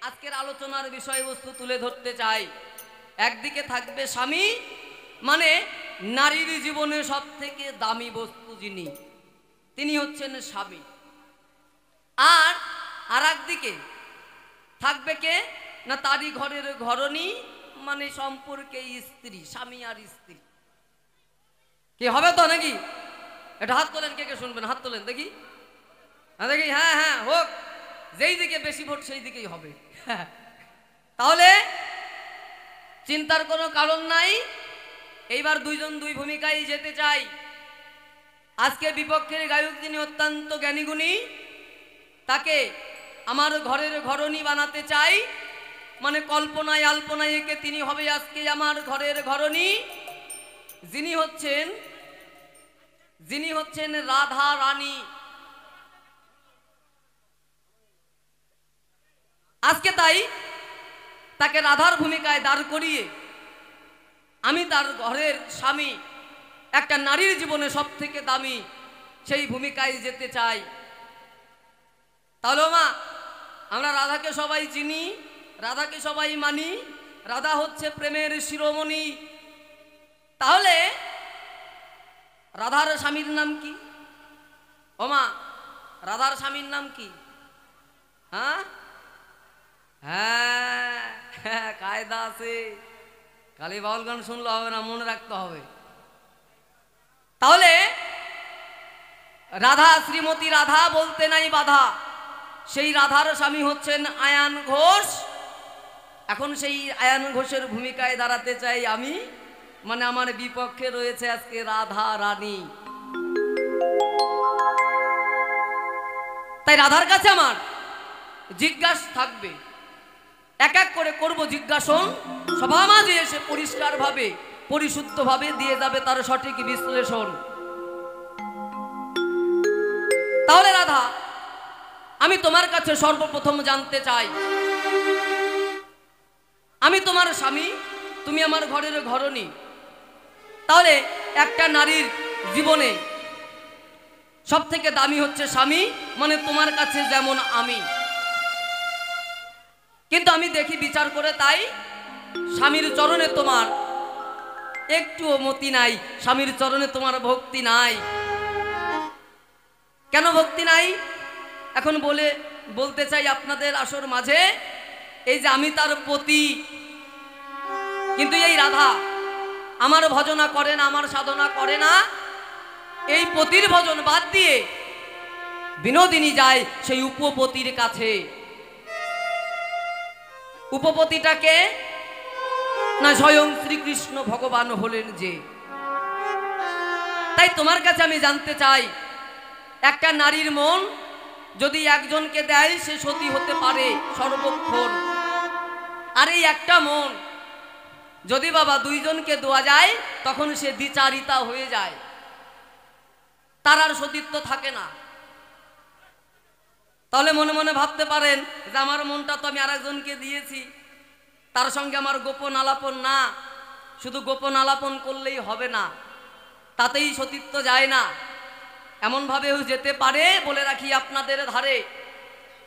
আজকের আলোচনার বিষয়বস্তু তুলে ধরতে চাই। একদিকে থাকবে স্বামী, মানে নারীর জীবনে সবথেকে দামি বস্তু যিনি, তিনি হচ্ছেন স্বামী। আর একদিকে থাকবে কে না, তারই ঘরের ঘরণী, মানে সম্পর্কে স্ত্রী, স্বামী আর স্ত্রী। কি হবে তো নাকি? এটা হাত তোলেন, কে কে শুনবেন, হাত তোলেন দেখি। হ্যাঁ দেখি, হ্যাঁ হ্যাঁ হোক, যেই দিকে বেশি ভোট সেই দিকেই হবে। তাহলে চিন্তার কোনো কারণ নাই। এইবার দুইজন দুই ভূমিকায় যেতে চাই। আজকে বিপক্ষের গায়ক যিনি অত্যন্ত জ্ঞানীগুণী, তাকে আমার ঘরের ঘরণী বানাতে চাই, মানে কল্পনায় আল্পনায় একে তিনি হবে আজকে আমার ঘরের ঘরণী। যিনি হচ্ছেন রাধা রানী। আজকে তাই তাকে রাধার ভূমিকায় দাঁড় করিয়ে আমি তার ঘরের স্বামী, একটা নারীর জীবনে সব থেকে দামি সেই ভূমিকায় যেতে চাই। তাহলে মা, আমরা রাধাকে সবাই চিনি, রাধাকে সবাই মানি, রাধা হচ্ছে প্রেমের শিরোমণি। তাহলে রাধার স্বামীর নাম কি? ও মা, রাধার স্বামীর নাম কি? হ্যাঁ হ্যাঁ, কায়দা আছে, খালি বাউল গান শুনলে হবে না, মনে রাখতে হবে। তাহলে রাধা, শ্রীমতী রাধা বলতে নাই বাধা, সেই রাধার স্বামী হচ্ছেন আয়ান ঘোষ। এখন সেই আয়ান ঘোষের ভূমিকায় দাঁড়াতে চাই আমি, মানে আমার বিপক্ষে রয়েছে আজকে রাধা রানী। তাই রাধার কাছে আমার জিজ্ঞাসা থাকবে, এক এক করে করব জিজ্ঞাসন, সভা মাঝে এসে পরিষ্কারভাবে পরিশুদ্ধভাবে দিয়ে যাবে তার সঠিক বিশ্লেষণ। তাহলে রাধা, আমি তোমার কাছে সর্বপ্রথম জানতে চাই, আমি তোমার স্বামী, তুমি আমার ঘরের ঘরণী। তাহলে একটা নারীর জীবনে সব থেকে দামি হচ্ছে স্বামী, মানে তোমার কাছে যেমন আমি। কিন্তু আমি দেখি বিচার করে তাই স্বামীর চরণে তোমার একটুও মতি নাই, স্বামীর চরণে তোমার ভক্তি নাই। কেন ভক্তি নাই এখন বলতে চাই আপনাদের আসর মাঝে। এই যে আমি তার পতি, কিন্তু এই রাধা আমার ভজনা করে না, আমার সাধনা করে না। এই পতির ভজন বাদ দিয়ে বিনোদিনী যায় সেই উপপতির কাছে। উপপতিটাকে না, স্বয়ং শ্রীকৃষ্ণ ভগবান হলেন যে। তাই তোমার কাছে আমি জানতে চাই, একটা নারীর মন যদি একজনকে দেয় সে সতী হতে পারে সর্বক্ষণ। আর এই একটা মন যদি বাবা দুইজনকে দেওয়া যায়, তখন সে দ্বিচারিতা হয়ে যায়, তার আর সতীত্ব থাকে না। তাহলে মনে মনে ভাবতে পারেন যে আমার মনটা তো আমি আরেকজনকে দিয়েছি, তার সঙ্গে আমার গোপন আলাপন না। শুধু গোপন আলাপন করলেই হবে না, তাতেই সতীত্ব যায় না, এমনভাবেও যেতে পারে। বলে রাখি আপনাদের ধারে,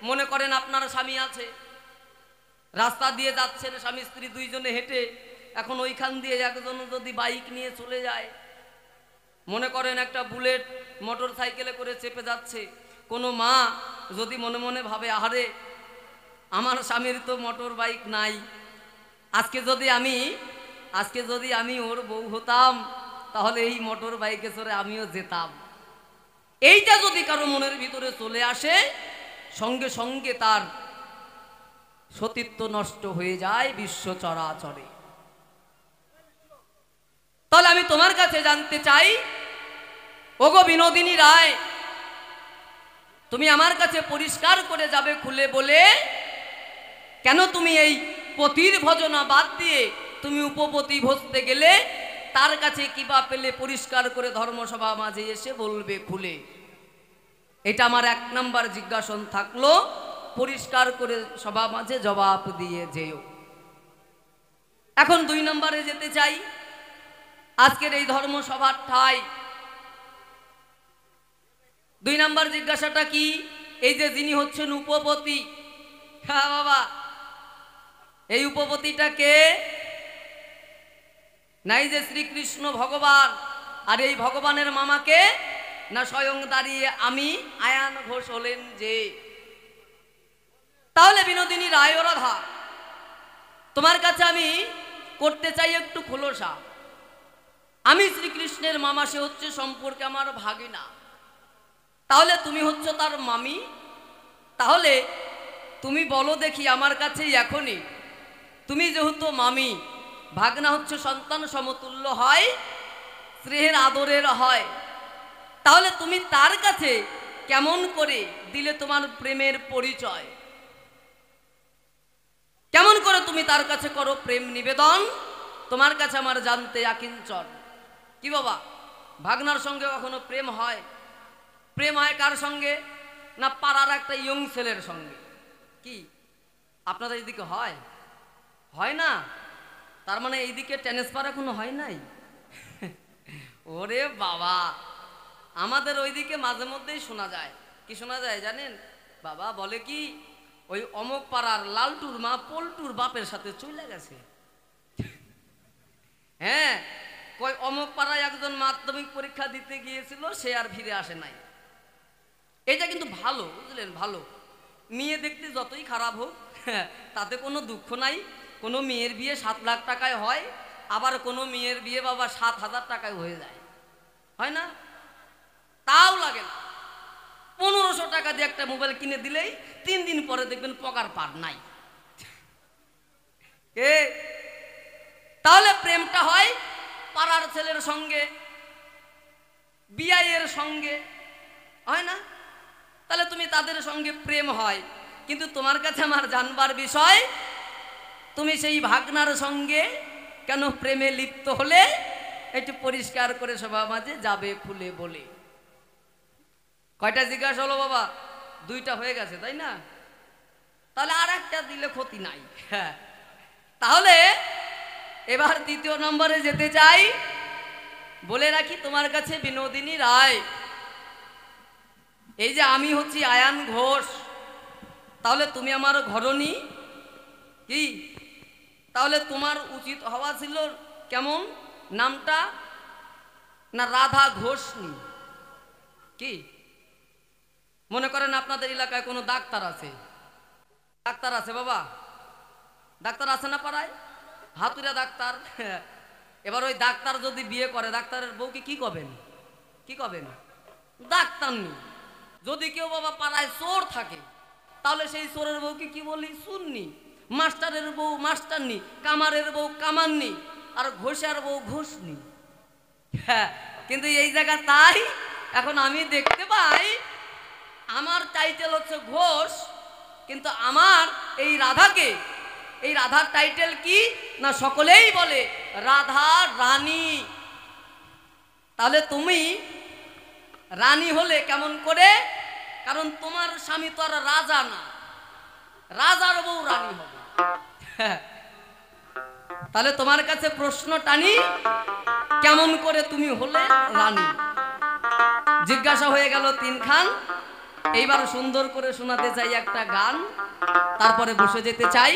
মনে করেন আপনার স্বামী আছে, রাস্তা দিয়ে যাচ্ছেন স্বামী স্ত্রী দুইজনে হেঁটে, এখন ওইখান দিয়ে একজন যদি বাইক নিয়ে চলে যায়, মনে করেন একটা বুলেট মোটর সাইকেলে করে চেপে যাচ্ছে, কোনো মা যদি মনে মনে ভাবে, আহারে আমার স্বামীর তো মোটর বাইক নাই, আজকে যদি আমি ওর বউ হতাম, তাহলে এই মোটর বাইকে চড়ে আমিও যেতাম। এইটা যদি কারো মনের ভিতরে চলে আসে, সঙ্গে সঙ্গে তার সতীত্ব নষ্ট হয়ে যায় বিশ্ব চরাচরে। তাহলে আমি তোমার কাছে জানতে চাই, ওগো বিনোদিনী রায়, তুমি আমার কাছে পরিষ্কার করে যাবে খুলে বলে, কেন তুমি এই পতির ভজনা বাদ দিয়ে তুমি উপপতি ভজতে গেলে? তার কাছে কিবা পেলে পরিষ্কার করে ধর্মসভা মাঝে এসে বলবে খুলে। এটা আমার এক নাম্বার জিজ্ঞাসন থাকলো, পরিষ্কার করে সভা মাঝে জবাব দিয়ে যেও। এখন দুই নম্বরে যেতে চাই, আজকের এই ধর্মসভার ঠাই। দুই নাম্বার জিজ্ঞাসাটা কি? এই যে যিনি হচ্ছেন উপপতি, হ্যাঁ বাবা, এই উপপতিটা কে? নাই যে শ্রীকৃষ্ণ ভগবান, আর এই ভগবানের মামাকে না স্বয়ং দাঁড়িয়ে আমি আয়ান ঘোষ হলেন যে। তাহলে বিনোদিনী রায় ও রাধা, তোমার কাছে আমি করতে চাই একটু খোলসা। আমি শ্রীকৃষ্ণের মামা, সে হচ্ছে সম্পর্কে আমার ভাগিনা, তাহলে তুমি হচ্ছ তার মামি। তাহলে তুমি বলো দেখি আমার কাছে এখনই, তুমি যেহেতু মামি, ভাগনা হচ্ছে সন্তান সমতুল্য হয়, স্নেহের আদরের হয়, তাহলে তুমি তার কাছে কেমন করে দিলে তোমার প্রেমের পরিচয়? কেমন করে তুমি তার কাছে করো প্রেম নিবেদন? তোমার কাছে আমার জানতে আকিঞ্চন। কি বাবা, ভাগনার সঙ্গে কখনো প্রেম হয়? প্রেম হয় কার সঙ্গে? না পাড়ার একটা ইয়ং ছেলের সঙ্গে। কি আপনাদের এইদিকে হয়? হয় না? তার মানে এইদিকে ট্রান্সফার এখনো হয় নাই? ওরে বাবা, আমাদের ওইদিকে মাঝে মধ্যেই শোনা যায়। কি শোনা যায় জানেন বাবা? বলে কি, ওই অমক পাড়ার লালটুর মা পল্টুর বাপের সাথে চলে গেছে। হ্যাঁ, কই অমক পাড়ায় একজন মাধ্যমিক পরীক্ষা দিতে গিয়েছিল, সে আর ফিরে আসে নাই। এটা কিন্তু ভালো, বুঝলেন? ভালো। মেয়ে দেখতে যতই খারাপ হোক তাতে কোনো দুঃখ নাই। কোনো মেয়ের বিয়ে 7 লাখ টাকায় হয়, আবার কোনো মেয়ের বিয়ে বাবা 7,000 টাকায় হয়ে যায়, হয় না? তাও লাগে না। 1500 টাকা দিয়ে একটা মোবাইল কিনে দিলেই 3 দিন পরে দেখবেন পকার পার নাই। তাহলে প্রেমটা হয় পাড়ার ছেলের সঙ্গে, বিয়াইয়ের সঙ্গে, হয় না? তাহলে তুমি তাদের সঙ্গে প্রেম হয়, কিন্তু তোমার কাছে আমার জানবার বিষয়, তুমি সেই ভাগনার সঙ্গে কেন প্রেমে লিপ্ত হলে? একটু পরিষ্কার করে সভা মাঝে যাবে খুলে বলে। কয়টা জিজ্ঞাসা হলো বাবা? 2টা হয়ে গেছে, তাই না? তাহলে আর একটা দিলে ক্ষতি নাই। হ্যাঁ, তাহলে এবার 3য় নম্বরে যেতে চাই। বলে রাখি তোমার কাছে বিনোদিনী রায়, এই যে আমি হচ্ছি আয়ান ঘোষ, তাহলে তুমি আমার ঘরণী। কি? তাহলে তোমার উচিত হওয়া ছিল কেমন নামটা? না রাধা ঘোষনী। কি মনে করেন আপনাদের এলাকায় কোনো ডাক্তার আছে? ডাক্তার আছে বাবা? ডাক্তার আছে না পাড়ায়? হাতুড়া ডাক্তার। এবার ওই ডাক্তার যদি বিয়ে করে, ডাক্তারের বউকে কি করবেন? কি করবেন? ডাক্তার নেই। যদি কেউ বাবা পাড়ায় চোর থাকে, তাহলে সেই চোরের বউকে কি বলি? সুন্নি। মাস্টারের বউ মাস্টারনি, কামারের বউ কামাননি, আর ঘোষার বউ ঘোষনি। হ্যাঁ, কিন্তু এই জায়গা তাই এখন আমি দেখতে পাই, আমার টাইটেল হচ্ছে ঘোষ, কিন্তু আমার এই রাধাকে, এই রাধার টাইটেল কি? না সকলেই বলে রাধা রানী। তাহলে তুমি রানী হলে কেমন করে? কারণ তোমার স্বামী তো আর রাজা না, রাজার বউ রানী হবে। তাহলে তোমার কাছে প্রশ্ন টানি, কেমন করে তুমি হলে রানী? জিজ্ঞাসা হয়ে গেল 3 খান। এইবার সুন্দর করে শোনাতে চাই একটা গান, তারপরে বসে যেতে চাই।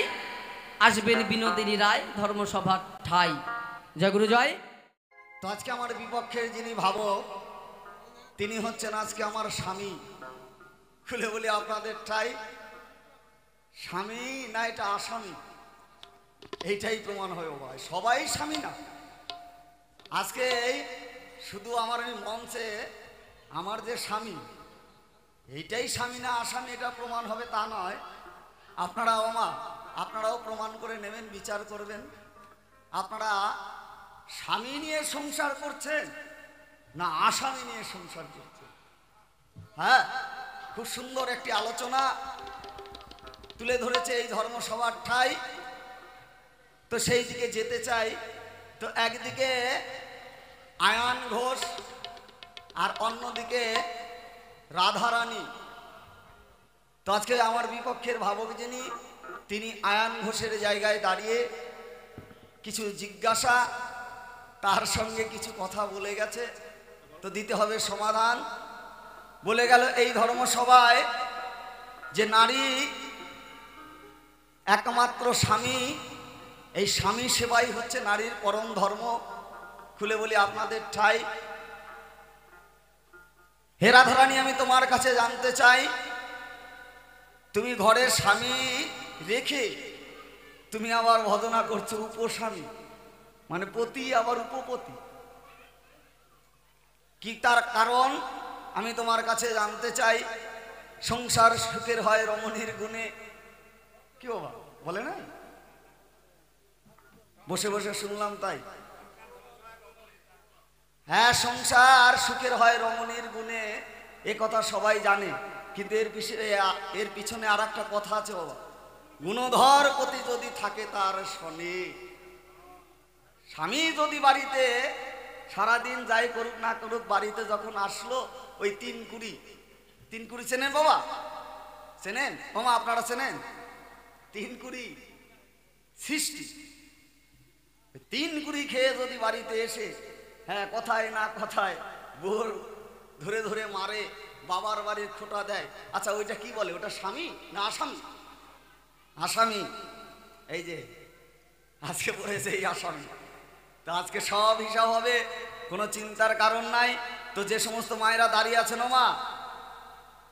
আসবেন বিনোদিনী রায়, ধর্মসভার ঠাই। জয় গুরু জয়। তো আজকে আমার বিপক্ষের যিনি ভাবক, তিনি হচ্ছেন আজকে আমার স্বামী। খুলে বলি আপনাদের ঠাই স্বামী না এটা আসামি, এইটাই প্রমাণ হয় ভাই। সবাই স্বামী না। আজকে শুধু আমার এই মঞ্চে আমার যে স্বামী, এইটাই স্বামী না আসামি এটা প্রমাণ হবে তা নয়। আপনারাও প্রমাণ করে নেবেন, বিচার করবেন। আপনারা স্বামী নিয়ে সংসার করছেন না আসামি নিয়ে সংসার করছেন? হ্যাঁ, খুব সুন্দর একটি আলোচনা তুলে ধরেছে এই ধর্মসভার ঠাই। তো সেই দিকে যেতে চাই। তো একদিকে আয়ান ঘোষ আর অন্যদিকে রাধারানী। তো আজকে আমার বিপক্ষের ভাবক যিনি, তিনি আয়ান ঘোষের জায়গায় দাঁড়িয়ে কিছু জিজ্ঞাসা, তার সঙ্গে কিছু কথা বলে গেছে, তো দিতে হবে সমাধান। বলে গেল এই ধর্মসভায় যে নারী একমাত্র স্বামী, এই স্বামী সেবাই হচ্ছে নারীর পরম ধর্ম। খুলে বলি আপনাদের ঠাই, হে রাধারানী, আমি তোমার কাছে জানতে চাই, তুমি ঘরের স্বামী রেখে তুমি আবার ভজনা করছো উপস্বামী, মানে পতি আবার উপপতি, কি তার কারণ আমি তোমার কাছে জানতে চাই। সংসার সুখের হয় রমণীর গুণে, কি বাবা বলে নাই? বসে বসে শুনলাম তাই। হ্যাঁ, সংসার সুখের হয় রমণীর গুণে, এ কথা সবাই জানে, কিন্তু এর পিছনে আর একটা কথা আছে বাবা। গুণধর পতি যদি থাকে তার শনি, স্বামী যদি বাড়িতে সারাদিন যাই করুক না করুক, বাড়িতে যখন আসলো ওই 3 কুড়ি চেনেন বাবা? চেনেন মামা? আপনারা চেনেন 3 কুড়ি সৃষ্টি? 3 কুড়ি খেয়ে যদি বাড়িতে এসে, হ্যাঁ, কথায় না কথায় বোর ধরে ধরে মারে, বাবার বাড়ির খোঁটা দেয়, আচ্ছা ওইটা কি বলে? ওটা স্বামী না আসামি? আসামি। এই যে আজকে পড়েছে এই আসামি, তা আজকে সব হিসাব হবে, কোনো চিন্তার কারণ নাই। তো যে সমস্ত মায়েরা দাঁড়িয়ে আছেন, ও মা,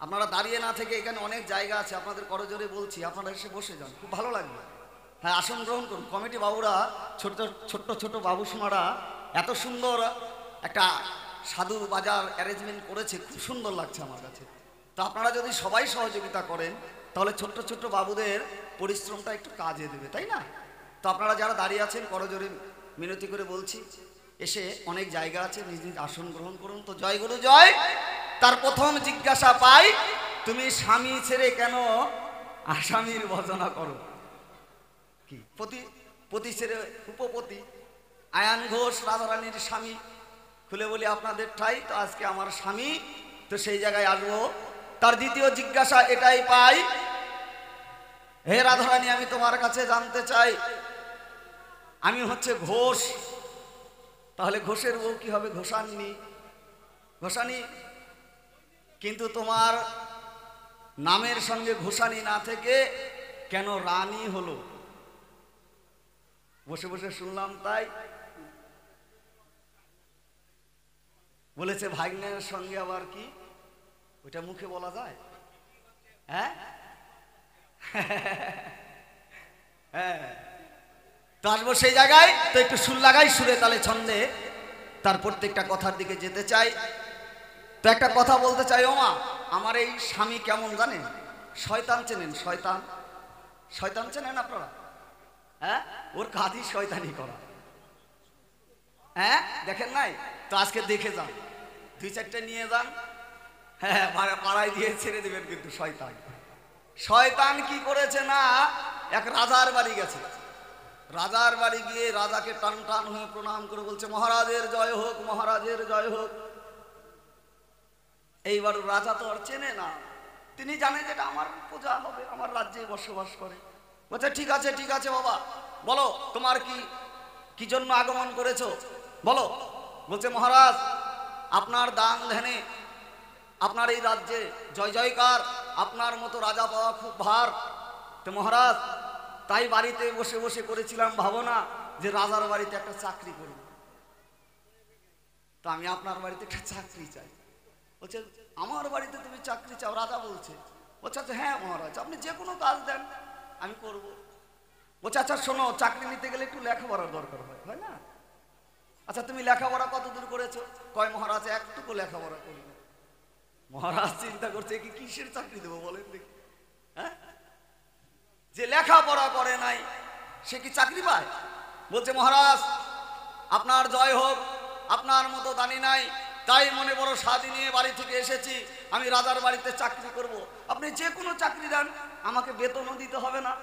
আপনারা দাঁড়িয়ে না থেকে, এখানে অনেক জায়গা আছে, আপনাদের করজোরে বলছি, আপনারা এসে বসে যান, খুব ভালো লাগবে। হ্যাঁ, আসন গ্রহণ করুন। কমিটি বাবুরা, ছোট ছোট বাবুসোনারা এত সুন্দর একটা সাধু বাজার অ্যারেঞ্জমেন্ট করেছে, খুব সুন্দর লাগছে আমার কাছে। তো আপনারা যদি সবাই সহযোগিতা করেন, তাহলে ছোট্ট ছোট্ট বাবুদের পরিশ্রমটা একটু কাজে দেবে, তাই না? তো আপনারা যারা দাঁড়িয়ে আছেন, করজোরে মিনতি করে বলছি, এসে অনেক জায়গা আছে, নিজ নিজ আসন গ্রহণ করুন। তো জয় গুরু জয়। তার প্রথম জিজ্ঞাসা পাই, তুমি স্বামী ছেড়ে কেন আসামির ভজনা করো? কি পতি ছেড়ে উপপতি? আয়ান ঘোষ রাধারানীর স্বামী। খুলে বলি আপনাদের ঠাই, তো আজকে আমার স্বামী, তো সেই জায়গায় আসবো। তার দ্বিতীয় জিজ্ঞাসা এটাই পাই, হে রাধারানী, আমি তোমার কাছে জানতে চাই, আমি হচ্ছে ঘোষ, তাহলে ঘোষের বউ কি হবে? ঘোষানি। ঘোষানি, কিন্তু তোমার নামের সঙ্গে ঘোষানি না থেকে কেন রানী হলো? বসে বসে শুনলাম তাই। বলেছে ভাগ্নের সঙ্গে আবার কি? ওইটা মুখে বলা যায়? হ্যাঁ হ্যাঁ, তো আসবো সেই জায়গায়। তো একটু সুর লাগাই, সুরে তালে ছন্দে তার প্রত্যেকটা কথার দিকে যেতে চাই। তো একটা কথা বলতে চাই, ও মা, আমার এই স্বামী কেমন জানেন? শয়তান চেনেন? শয়তান, শয়তান চেনেন আপনারা? হ্যাঁ, ওর কাজই শয়তানি করা। হ্যাঁ, দেখেন নাই? তো আজকে দেখে যান, 2-4টে নিয়ে যান, হ্যাঁ, পাড়ায় দিয়ে ছেড়ে দেবেন। কিন্তু শয়তান, শয়তান কি করেছে না, এক রাজার বাড়ি গেছে। রাজার বাড়ি গিয়ে রাজাকে টান টান হয়ে প্রণাম করে বলছে, মহারাজের জয় হোক, মহারাজের জয় হোক। এইবার রাজা তো আর চেনে না, তিনি জানে যেটা আমার প্রজা হবে, আমার রাজ্যে বসবাস করে। বলছে ঠিক আছে ঠিক আছে বাবা, বলো তোমার কি জন্য আগমন করেছো, বলো। বলছে মহারাজ, আপনার দান ধ্যানে আপনার এই রাজ্যে জয় জয়কার, আপনার মতো রাজা পাওয়া খুব ভার। তো মহারাজ, তাই বাড়িতে বসে বসে করেছিলাম ভাবনা যে রাজার বাড়িতে একটা চাকরি করব। তো আমি আপনার বাড়িতে একটা চাকরি চাই। বলছে আমার বাড়িতে তুমি চাকরি চাও? রাজা বলছে। বলছে আচ্ছা হ্যাঁ মহারাজ, আপনি যে কোনো কাজ দেন আমি করব। বলছে আচ্ছা শোনো, চাকরি নিতে গেলে একটু লেখাপড়ার দরকার হয় না? আচ্ছা তুমি লেখাপড়া কতদূর করেছো? কয় মহারাজ একটুকু লেখাপড়া করি না। মহারাজ চিন্তা করছে কি কিসের চাকরি দেবো বলেন দেখি। হ্যাঁ, যে লেখাপড়া করে নাই সে কি চাকরি পায়? বলছে মহারাজ আপনার জয় হোক, আপনার মতো দানি নাই, তাই মনে বড় স্বাধীন নিয়ে বাড়ি থেকে এসেছি, আমি রাজার বাড়িতে চাকরি করব। আপনি যে কোনো চাকরি দেন, আমাকে বেতনও দিতে হবে না,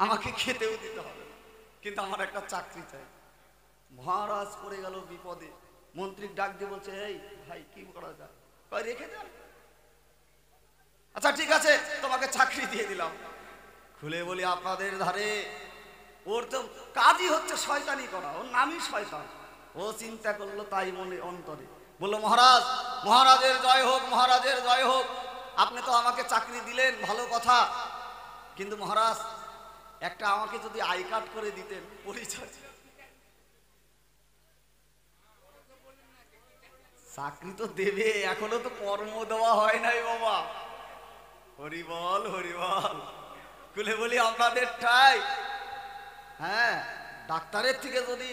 আমাকে খেতেও দিতে হবে না, কিন্তু আমার একটা চাকরি চাই। মহারাজ পড়ে গেল বিপদে। মন্ত্রীর ডাক দিয়ে বলছে, এই ভাই কি করা যায়? কয় রেখে দেন। আচ্ছা ঠিক আছে, তোমাকে চাকরি দিয়ে দিলাম। খুলে বলি আপনাদের ধারে, ওর তো কাজই হচ্ছে শয়তানি করা, ওর নামই শয়তান। ও চিন্তা করলো তাই মনে অন্তরে, বললো মহারাজ, মহারাজের জয় হোক, মহারাজের জয় হোক, আপনি তো আমাকে চাকরি দিলেন, ভালো কথা, কিন্তু মহারাজ একটা আমাকে যদি আই কার্ড করে দিতেন, পরিচয়। চাকরি তো দেবে, এখনো তো কর্ম দেওয়া হয় নাই বাবা। হরিবল হরিবল। খুলে বলি আপনাদের ঠাই, হ্যাঁ, ডাক্তারের থেকে যদি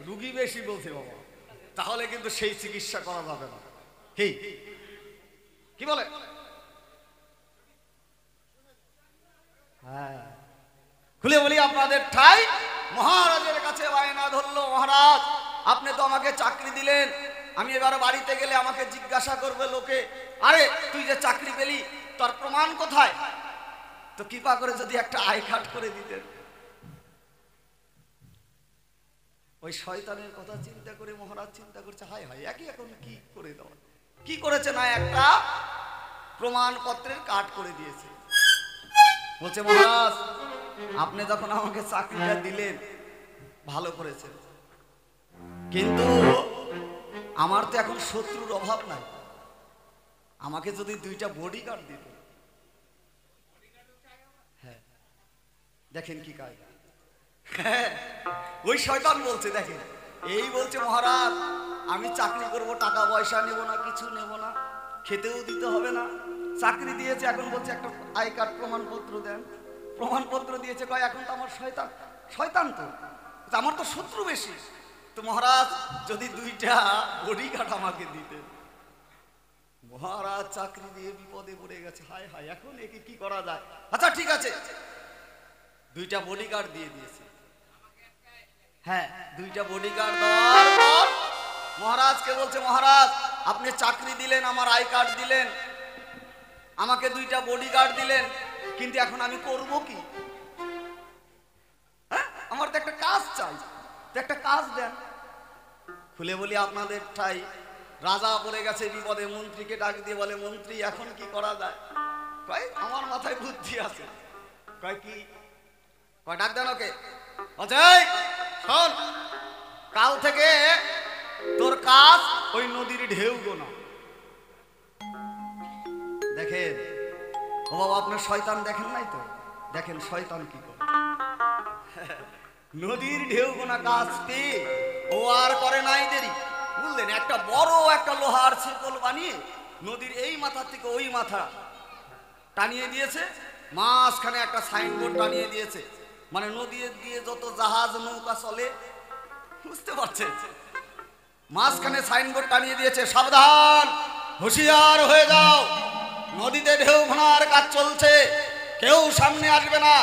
রুগী বেশি বলছে বাবা, তাহলে কিন্তু সেই চিকিৎসা করা যাবে না। কি বলে? হ্যাঁ, খুলে বলি আপনাদের ঠাই, মহারাজের কাছে বায়না ধরলো, মহারাজ আপনি তো আমাকে চাকরি দিলেন, আমি এবার বাড়িতে গেলে আমাকে জিজ্ঞাসা করবে লোকে, আরে তুই যে চাকরি পেলি তার প্রমাণ কোথায়? তো কৃপা করে যদি একটা আই কার্ড করে দিতেন। ওই শয়তানের কথা চিন্তা করে মহারাজ চিন্তা করছে, হায় হায়, একই এখন কি করে দেওয়া, কি করেছে না, একটা প্রমাণপত্রের কার্ড করে দিয়েছে। বলছে, মহারাজ আপনি যখন আমাকে চাকরিটা দিলেন ভালো করেছেন, কিন্তু আমার তো এখন শত্রুর অভাব নাই, আমাকে যদি 2টা বডিগার্ড দিত। হ্যাঁ, দেখেন কি কাজ। হ্যাঁ, ওই শয়তান বলছে, দেখেন, এই বলছে মহারাজ আমি চাকরি করব, টাকা পয়সা নেব না, কিছু নেব না, খেতেও দিতে হবে না, চাকরি দিয়েছে, এখন বলছে একটা আই কার্ড প্রমাণপত্র দেন। প্রমাণপত্র দিয়েছে, কয় এখন তো আমার শয়তান, শয়তান তো আমার তো শত্রু বেশি, তো মহারাজ যদি 2টা বডিগার্ড আমাকে দিতেন। মহারাজ চাকরি দিয়ে বিপদে পড়ে গেছে, হায় হায়, এখন একে কি করা যায়? আচ্ছা ঠিক আছে, 2টা বডিগার্ড দিয়ে দিয়েছে। হ্যাঁ, 2টা বডিগার্ড দেওয়ার পর মহারাজকে বলছে, মহারাজ আপনি চাকরি দিলেন, আমার আই কার্ড দিলেন, আমাকে 2টা বডিগার্ড দিলেন, কিন্তু এখন আমি করব কি? হ্যাঁ, আমার তো একটা কাজ চাই, তো একটা কাজ দেন। খুলে বলি আপনাদের ঠাই, রাজা পড়ে গেছে বিপদে, মন্ত্রীকে ডাক দিয়ে বলে, মন্ত্রী এখন কি করা যায়? কয় আমার মাথায় বুদ্ধি আছে। কয় কি? কয় ডাক দেন ওকে। অজয় শোন, কাল থেকে তোর কাজ ওই নদীর ঢেউ গোনা। দেখেন ও বাবা, আপনার শয়তান দেখেন নাই তো, দেখেন শয়তান কি করে। নদীর ঢেউ গোনা কাজ পেয়ে ও আর করে নাই দেরি, বুঝলেন, একটা বড় একটা লোহার ছিকল বানিয়ে নদীর এই মাথা থেকে ওই মাথা টানিয়ে দিয়েছে, মাঝখানে একটা সাইনবোর্ড টানিয়ে দিয়েছে, মানে নদী দিয়ে যত জাহাজ নৌকা চলে, বুঝতে পারছেন, মাঝখানে সাইনবোর্ড টানিয়ে দিয়েছে, সাবধান, হুঁশিয়ার হয়ে যাও, নদীতে ঢেউ ভাঙার কাজ চলছে, কেউ সামনে আসবে না,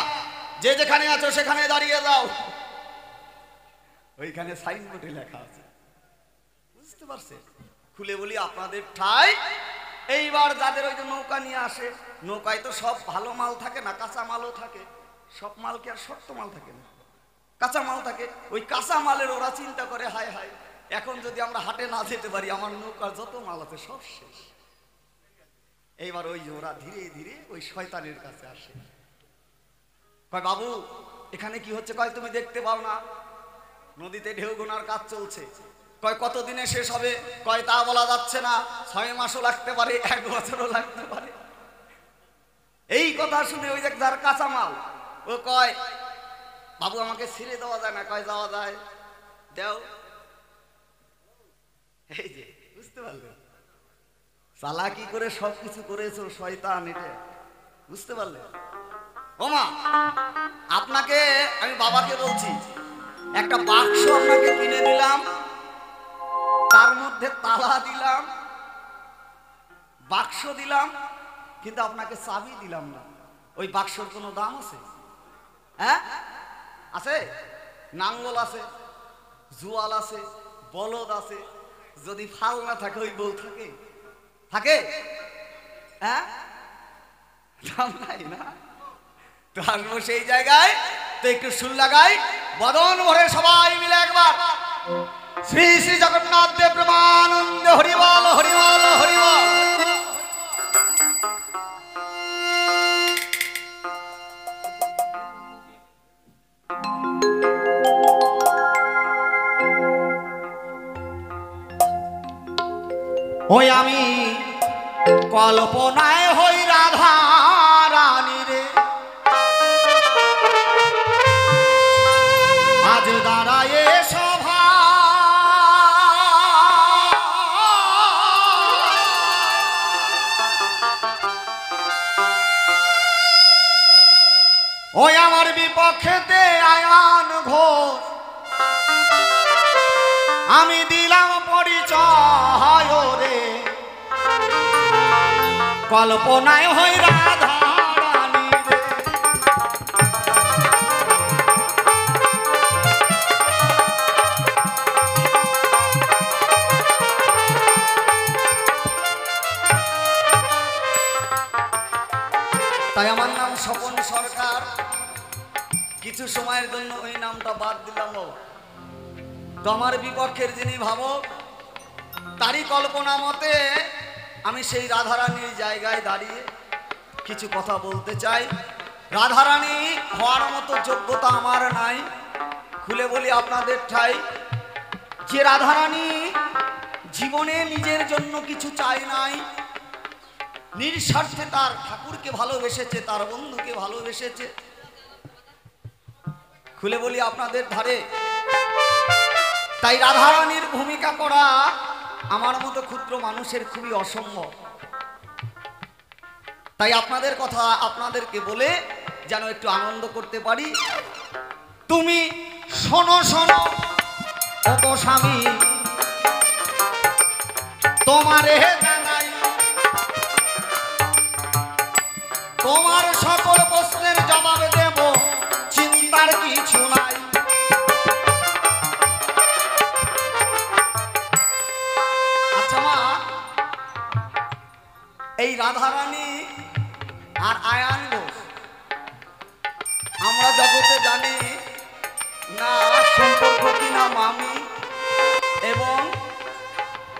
যে যেখানে আছো সেখানে দাঁড়িয়ে যাও। ওইখানে সাইনবোর্ডে লেখা আছে, বুঝতে পারছে? খুলে বলি আপনাদের ঠাই, এইবার যাদের ওই যে নৌকা নিয়ে আসে, নৌকায় তো সব ভালো মাল থাকে না, কাঁচা মালও থাকে, সব মাল কি আর শক্ত মাল থাকে না, কাঁচা মাল থাকে। ওই কাঁচা মালের ওরা চিন্তা করে, হায় হায়, এখন যদি আমরা হাটে না যেতে পারি, আমার নৌকার যত মাল আছে সব শেষ। এইবার ওই ওরা ধীরে ধীরে ওই শয়তানের কাছে আসে, কয় বাবু এখানে কি হচ্ছে? কয় তুমি দেখতে পাও না নদীতে ঢেউ গোনার কাজ চলছে। কয় কতদিনে শেষ হবে? কয় তা বলা যাচ্ছে না, 6 মাসও লাগতে পারে, 1 বছরও লাগতে পারে। এই কথা শুনে ওই যে যার কাঁচা মাল, ও কয় বাবু আমাকে ছেড়ে দেওয়া যায় না? কয় যাওয়া যায়, দেও। এই যে বুঝতে পারলেন, চালাকি করে সবকিছু করেছো শয়তান, এটা বুঝতে পারলেন? ওমা আপনাকে আমি বাবাকে বলছি, একটা বাক্স আপনাকে কিনে দিলাম, তার মধ্যে তালা দিলাম, বাক্স দিলাম, কিন্তু আপনাকে চাবি দিলাম না। ওই বাক্সর কোনো দাম আছে? হ্যাঁ আছে? নাঙ্গল আছে, জুয়াল আছে, বলদ আছে, যদি ফাল না থাকে ওই বউ থাকে? থাকে? হ্যাঁ, দাম নাই না? তো আসবো সেই জায়গায়, তো একটু সুর লাগাই, বদন ভরে সবাই মিলে একবার শ্রী শ্রী জগন্নাথ দেব প্রেমানন্দে হরিবল হরিবল হরিবল। ওই আমি কল্পনায় হই রাধা রানী রে, ওই আমার বিপক্ষেতে আয়ান ঘোষ আমি দিলাম পরিচয় রে কল্পনায় হই রাধা রানী রে। তাই আমার নাম স্বপন সরকার, কিছু সময়ের জন্য ওই নামটা বাদ দিলাম। তো আমার বিপক্ষের যিনি ভাবক তারই কল্পনা মতে আমি সেই রাধারানীর জায়গায় দাঁড়িয়ে কিছু কথা বলতে চাই। রাধারানী হওয়ার মতো যোগ্যতা আমার নাই, খুলে বলি আপনাদের ঠাই। যে রাধারানী জীবনে নিজের জন্য কিছু চায় নাই, নিঃস্বার্থে তার ঠাকুরকে ভালোবেসেছে, তার বন্ধুকে ভালোবেসেছে, খুলে বলি আপনাদের ধারে। তাই রাধারানীর ভূমিকা করা আমার মতো ক্ষুদ্র মানুষের খুবই অসম্ভব। তাই আপনাদের কথা আপনাদেরকে বলে যেন একটু আনন্দ করতে পারি। তুমি শোনো শোনো ওগো স্বামী, তোমারে জানাই তোমার সকল প্রশ্নের জবাব দেব, চিন্তার কিছু নাই। আচ্ছা মা, এই রাধারানী আর আয়ান ঘোষ আমরা জগতে জানি না সম্পর্ক কিনা মামি এবং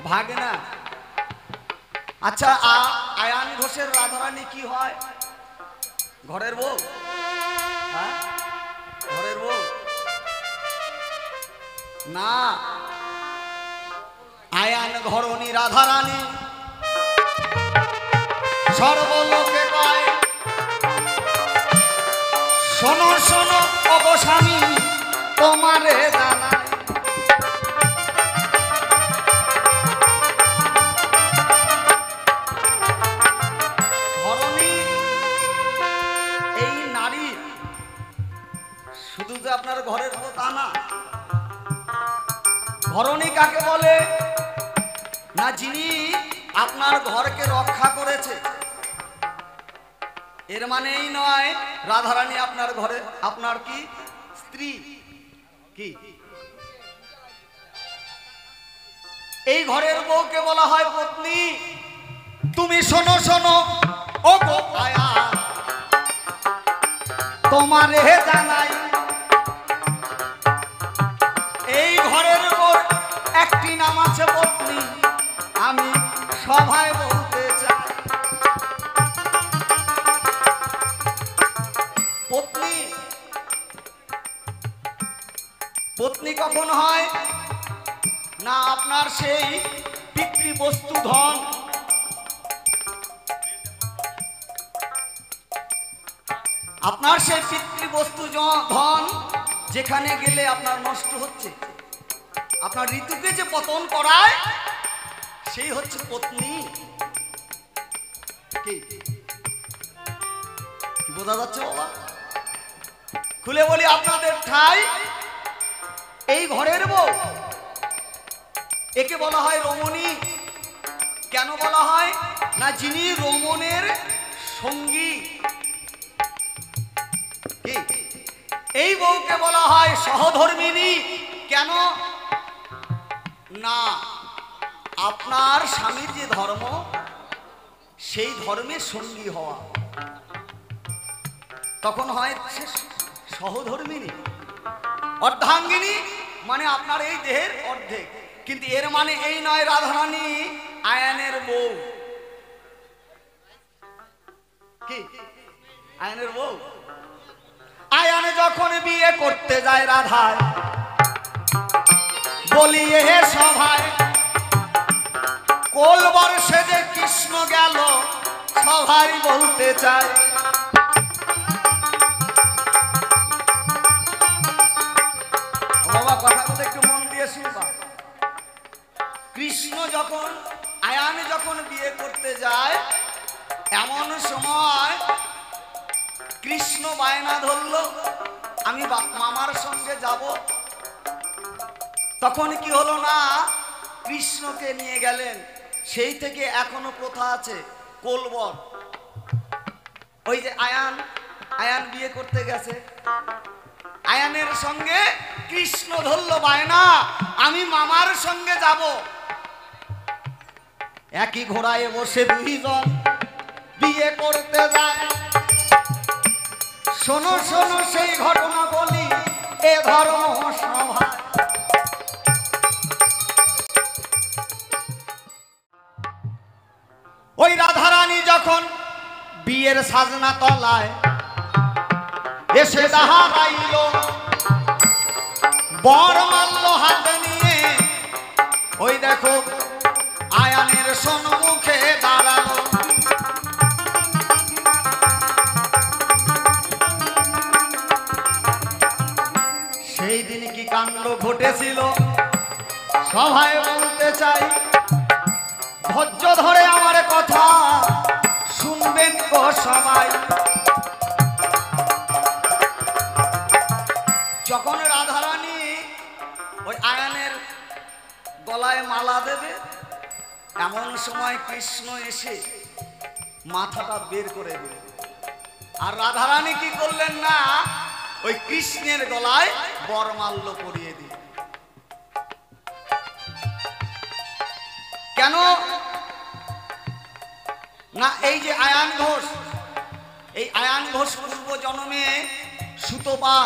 ভাগনা। আচ্ছা আয়ান ঘোষের রাধারানী কি হয়? ঘরের বউ? হ্যাঁ, ঘরের বউ না, আয়ান ঘরণী রাধারানী সর্বলোকে কয় শোনো শোনো ওগো স্বামী, তোমারে জানাই ঘরণী এই নারী শুধু যে আপনার ঘরের বউ তা না। ঘরণী কাকে বলে না? যিনি আপনার ঘরকে রক্ষা করেছে। এর মানে এই নয় রাধারানী আপনার ঘরে আপনার কি স্ত্রী, কি এই ঘরের বউকে বলা হয় পত্নী। তুমি শোনো শোনো ও গো আয়া, তোমারে জানাই এই ঘরের বউর একটি নাম আছে পত্নী, আমি সভায় বলতে চাই। পত্নী পত্নী কখন হয় না? আপনার সেই পিতৃবস্তু ধন, আপনার সেই পিতৃবস্তু ধন যেখানে গেলে আপনার নষ্ট হচ্ছে, আপনার ঋতুকে যে পতন করায়, সেই হচ্ছে পত্নী। কি বোঝা যাচ্ছে বাবা? খুলে বলি আপনাদের ঠাই, এই ঘরের বউ একে বলা হয় রমণী। কেন বলা হয় না? যিনি রমণের সঙ্গী। কি এই বউকে বলা হয় সহধর্মিনী। কেন না? আপনার স্বামীর যে ধর্ম, সেই ধর্মের সঙ্গী হওয়া, তখন হয় সে সহধর্মিনী। অর্ধাঙ্গিনী মানে আপনার এই দেহের অর্ধেক। কিন্তু এর মানে এই নয় রাধারানী আয়ানের বউ। কি আয়ানের বউ? আয়ান যখন বিয়ে করতে যায় রাধায়, বলিয়ে হে সভায়, কোলবর সেজে কৃষ্ণ গেল সভায় বলতে চায়। বাবা কথাগুলো একটু মন দিয়ে শুনবা। কৃষ্ণ যখন আয়ান যখন বিয়ে করতে যায়, এমন সময় কৃষ্ণ বায়না ধরলো আমি মামার সঙ্গে যাব। তখন কি হলো না, কৃষ্ণকে নিয়ে গেলেন। সেই থেকে এখনো প্রথা আছে কোলবর, ওই যে আয়ান বিয়ে করতে গেছে, আয়ানের সঙ্গে কৃষ্ণ ধরলো বায়না আমি মামার সঙ্গে যাব। একই ঘোড়ায় বসে দুইজন বিয়ে করতে যায়। শোনো শোনো সেই ঘটনা বলি এ ধর্ম সভায়। ওই রাধারানী যখন বিয়ের সাজনা তলায় এসে দাঁড়াইল, বর মাল্য হাতে নিয়ে ওই দেখো আয়ানের সম্মুখে দাঁড়ালো। সেই দিন কি কাণ্ড ঘটেছিল সভায় বলতে চাই, ধৈর্য ধরে আমার কথা শুনবেন তো সবাই। যখন রাধারানী ওই আয়ানের গলায় মালা দেবে, এমন সময় কৃষ্ণ এসে মাথাটা বের করে দিল। আর রাধারানী কি করলেন না, ওই কৃষ্ণের গলায় বরমাল্য পরিয়ে দিল। কেন না, এই যে আয়ান ঘোষ, এই আয়ান ঘোষ পূর্ব জন্মে সুতপা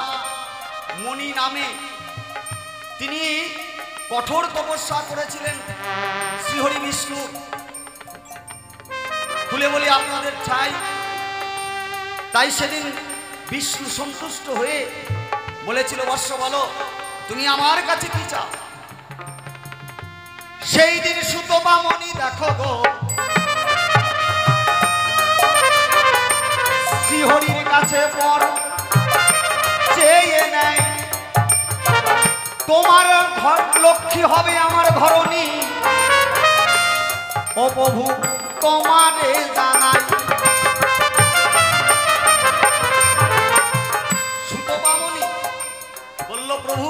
মণি নামে তিনি কঠোর তপস্যা করেছিলেন শ্রীহরি বিষ্ণু। খুলে বলি আপনাদের চাই, তাই সেদিন বিষ্ণু সন্তুষ্ট হয়ে বলেছিল, বৎস বলো তুমি আমার কাছে কি চাও। সেই দিন সুতপা মণি দেখো গো শ্রীহরির কাছে পর চেয়ে নেয়, তোমার ঘর লক্ষ্মী হবে আমার ঘরণী, ও প্রভু তোমারে জানাই। সুতপা মণি বলল, প্রভু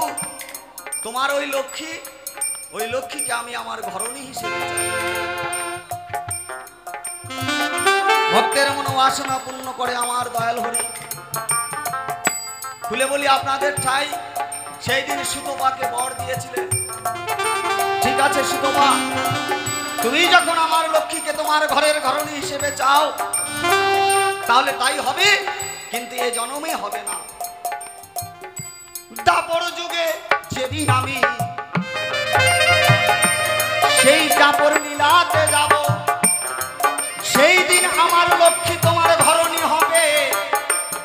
তোমার ওই লক্ষ্মীকে আমি আমার ঘরণী হিসেবে চাই। ভক্তের মনোবাসনা পূর্ণ করে আমার দয়াল হরি। খুলে বলি আপনাদের ঠাই, সেই দিন সুতপাকে বর দিয়েছিলেন, ঠিক আছে সুতপা তুমি যখন আমার লক্ষ্মীকে তোমার ঘরের ঘরণী হিসেবে চাও তাহলে তাই হবে, কিন্তু এ জন্মে হবে না। দাপর যুগে যেদিন আমি সেই দাপর নীলাতে যাব, সেই দিন আমার লক্ষ্মী তোমার ঘরণী হবে,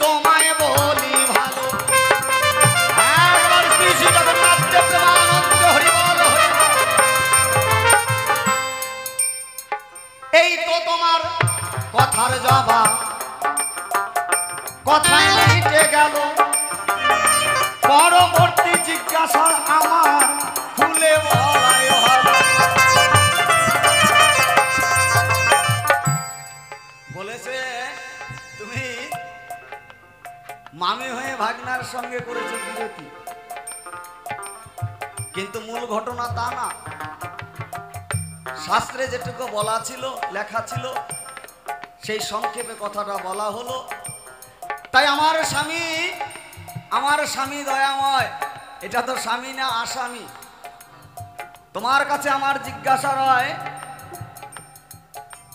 তোমায় বলি ভালো। এই তো তোমার কথার জবাব, কথায় মিটে গেল। পরবর্তী জিজ্ঞাসা আমার খুলে বলাই ভালো। বলেছে তুমি মামি হয়ে ভাগনার সঙ্গে করেছো বিরতি, কিন্তু মূল ঘটনা তা না। শাস্ত্রে যেটুকু বলা ছিল, লেখা ছিল, সেই সংক্ষেপে কথাটা বলা হলো। তাই আমার স্বামী দয়াময়, এটা তো স্বামী না আসামি। তোমার কাছে আমার জিজ্ঞাসা রয়,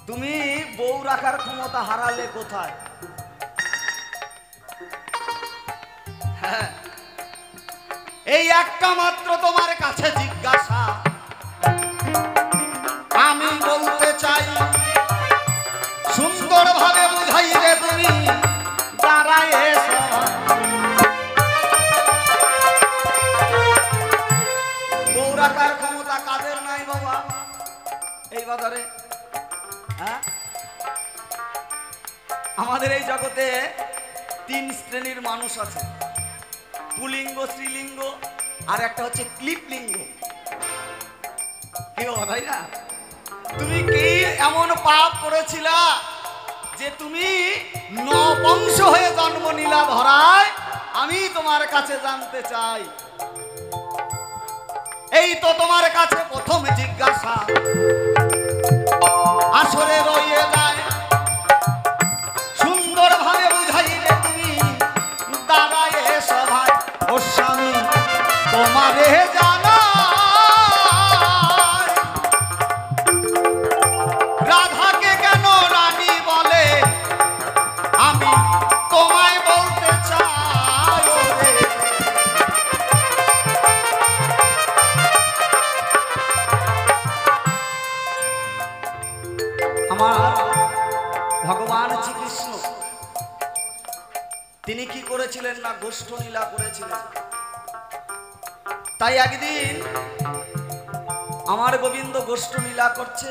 তুমি বউ রাখার ক্ষমতা হারালে কোথায়? হ্যাঁ, এই একটা মাত্র তোমার কাছে জিজ্ঞাসা আমি বলতে চাই। সুন্দরভাবে বুঝাইবে তুমি দাঁড়ায় এসো। বউ রাখার ক্ষমতা কাদের নাই বাবা এই বাজারে? হ্যাঁ, আমাদের এই জগতে 3 শ্রেণীর মানুষ আছে, পুলিঙ্গ, স্ত্রীলিঙ্গ, আর একটা হচ্ছে ক্লিপলিঙ্গ। কি তাই না? তুমি কি এমন পাপ করেছিলা যে তুমি নবংশ হয়ে জন্ম নিলা ধরায়, আমি তোমার কাছে জানতে চাই। এই তো তোমার কাছে প্রথম জিজ্ঞাসা, আসরে রয়ে যায় সুন্দরভাবে বুঝাইলে তুমি দাঁড়ায় সভায়। ও স্বামী তোমারে জানা রাধাকে কেন রানী বলে, আমি তোমায় বলতে চাই। আমার ভগবান শ্রীকৃষ্ণ তিনি কি করেছিলেন না, গোষ্ঠ লীলা করেছিলেন। তাই একদিন আমার গোবিন্দ গোষ্ঠ লীলা করছে,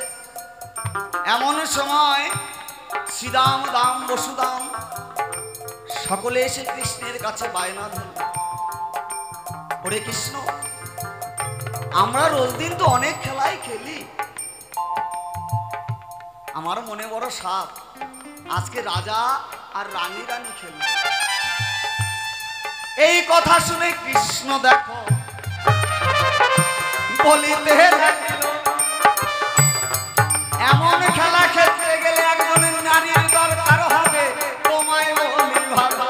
এমন সময় শ্রীদাম দাম বসুদাম সকলে এসে কৃষ্ণের কাছে বায়না ধরল, ওরে কৃষ্ণ, আমরা রোজ দিন তো অনেক খেলাই খেলি, আমার মনে বড় সাপ, আজকে রাজা আর রানী রানী খেলবে। এই কথা শুনে কৃষ্ণ দেখো বলিতে লাগিল, এমন খেলা খেলতে গেলে একজনের নারীর দরকার হবে, তোমায় বলি ভালো।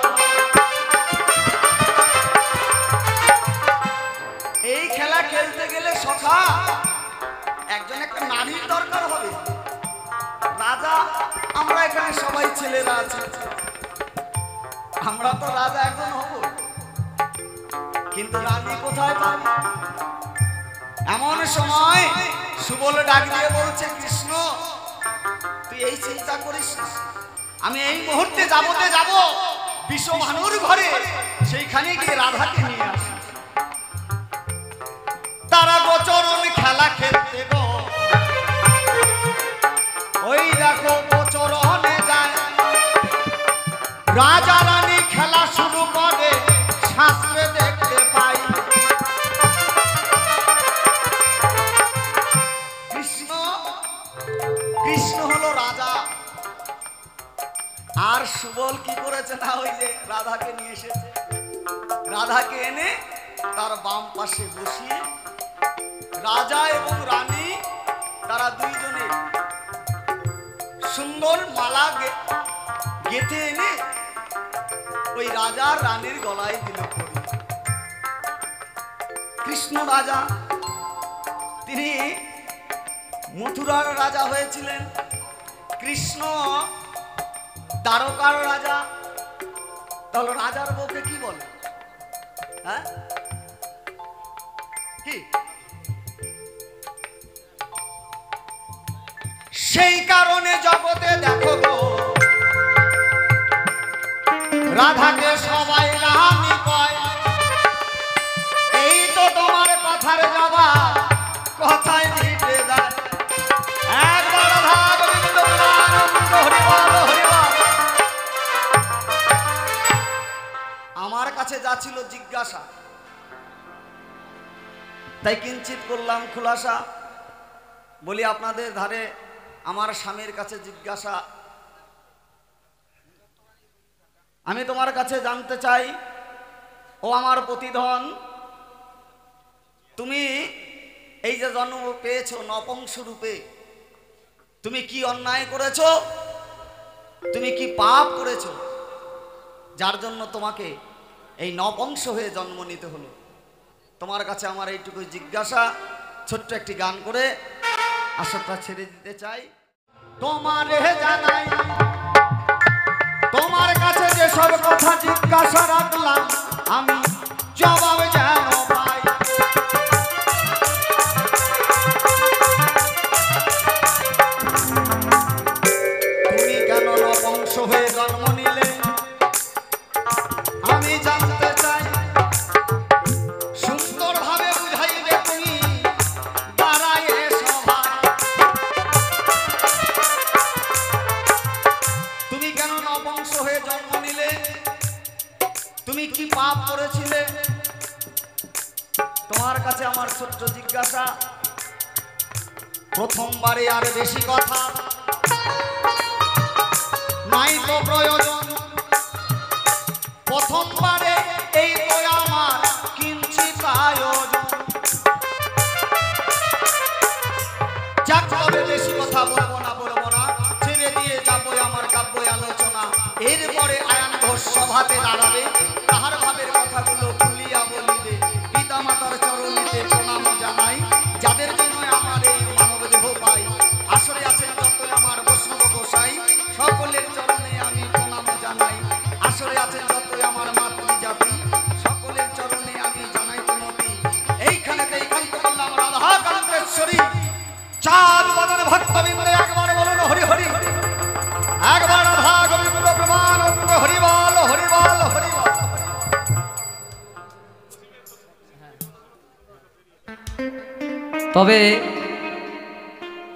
এই খেলা খেলতে গেলে সখা একজন একটা নারীর দরকার হবে। রাজা আমরা এখানে সবাই ছেলেরা আছি, আমরা তো রাজা এখন হব, কিন্তু রানী কোথায় পাবো? এমন সময় সুবল ডাক দিয়ে বলছে, কৃষ্ণ তুই এই চিন্তা করিস না, আমি এই মুহূর্তে যাব বিশ্বভানুর ঘরে, সেইখানে গিয়ে রাধাকে নিয়ে আসি। তারা গোচরণ খেলা খেলতে গো, ওই দেখো গোচরণে যায়, রাজা রানী খেলা শুরু করে, শাস্ত্রে দেখতে পাই কৃষ্ণ, কৃষ্ণ হলো রাজা। আর সুবল কি করেছে না, ওই যে রাধাকে নিয়ে এসেছে, রাধাকে এনে তার বাম পাশে বসিয়ে রাজা এবং রানী তারা দুইজনে সুন্দর মালা গেঁথে এনে ওই রাজার রানীর গলায় দিল। কৃষ্ণ রাজা তিনি মথুরার রাজা হয়েছিলেন, কৃষ্ণ দ্বারকার রাজা। তাহলে রাজার বউকে কি বলে? হ্যাঁ কি? সেই কারণে জগতে দেখো গো, রাধাকে সবাই রানী কয়। এই তো তোমার কথার জবাব, কথায় মিটে যায়। একবার রাধা গোবিন্দ প্রেমানন্দ হরি বল হরি বল। আমার কাছে যা ছিল জিজ্ঞাসা, তাই কিঞ্চিত করলাম খুলাসা। বলি আপনাদের ধারে আমার স্বামীর কাছে জিজ্ঞাসা, আমি তোমার কাছে জানতে চাই, ও আমার প্রতিধন, তুমি এই যে জন্ম পেয়েছো নপুংস রূপে, তুমি কি অন্যায় করেছো, তুমি কি পাপ করেছো, যার জন্য তোমাকে এই নপুংস হয়ে জন্ম নিতে হলো? তোমার কাছে আমার এইটুকু জিজ্ঞাসা। ছোট্ট একটি গান করে আসরটা ছেড়ে দিতে চাই। তোমারে জানাই, তোমার কাছে যে সব কথা জিজ্ঞাসা রাখলাম, আমি জবাব যেন পাই। তুমি কেন নপুংস হয়ে জন্ম নিলে, আমি জানতে চাই। সুন্দরভাবে বুঝাইবে তুমি দাঁড়ায় সভায়। তুমি কেন নপুংস হয়ে জন্ম নিলে, তুমি কি পাপ করেছিলে? তোমার কাছে আমার ছোট্ট জিজ্ঞাসা। প্রথমবারে আর বেশি কথা নাই তো প্রয়োজন প্রথমবারে এই তো আমার কিঞ্চিত আয়োজন। যাক তবে বেশি কথা বলবো না, ছেড়ে দিয়ে যাবো আমার কাব্য আলোচনা। এরপরে আয়ান ঘোষ সভাতে দাঁড়াবে, তাহার ভাবের কথাগুলো খুলিয়া বলিবে। পিতা মাতার চরণীতে প্রণাম জানাই, যাদের জন্য আমার এই মানব দেহ পাই। আসরে আছেন যত আমার বৈষ্ণব গোসাই, সকলের চরণে আমি প্রণাম জানাই। আসরে আছেন যত আমার মাতৃজাতি, সকলের চরণে আমি জানাই প্রণতি। এইখানেতে একান্ত করলাম রাধা কান্তেশ্বরী। চার বদন ভক্তবৃন্দে একবার বলুন হরি হরি, একবার রাধা গোবিন্দ প্রেমানন্দ হরিবল হরিবল হরিবল। তবে